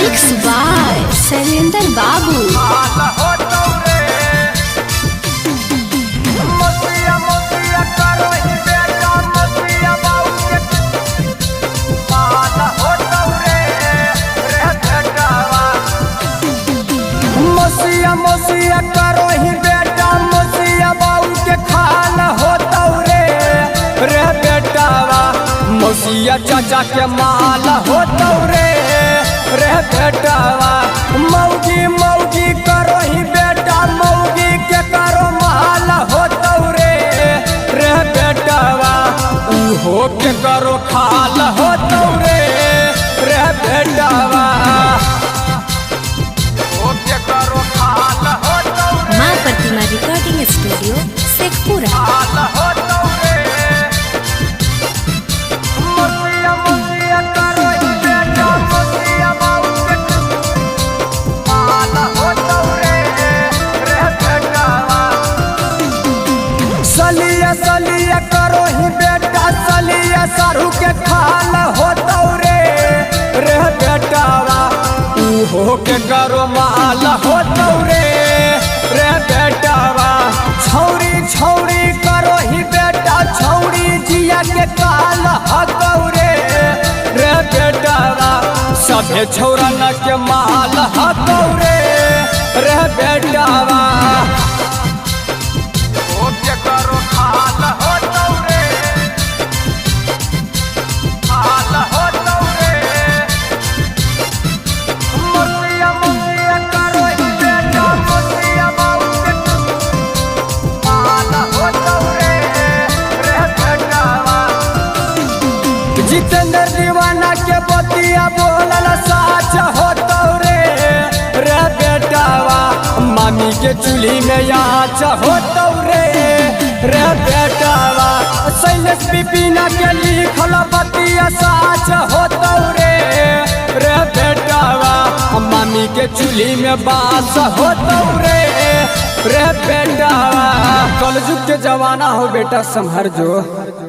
Mix by Shailendra बाबू। मोसिया करो ही बेटा मोसिया बाऊ के खाल होता रे बेटावा। मोसिया चाचा के माल होता रे बेटावा। मौगी मौगी करो ही बेटा मौगी के करो माल होता रे बेटावा। उहो के करो खाल होता रे बेटावा। माँ प्रतिमा रिकॉर्डिंग स्टूडियो शेखपुरा। सलिया सलिया करो ही बेटा सलिया सारू के खाल होता रे बेटावा। उहो के करो माल होता रे बेटावा। छौरी छौरी करो ही बेटा छौरी जिया के काल हकौ रे बेटावा। सभे छौरन के माल हकौ रे बेटावा। जितेंद्र दीवाना के बतिया बोलल साच होता रे बेटावा। मामी के चूल्ही में आँच होता रे बेटावा। शैलेश बिपिना के लिखल बतिया साच होता रे बेटावा। मामी के चूल्ही में बास होता रे बेटावा। कलयुग के जमाना हो बेटा संभर जो।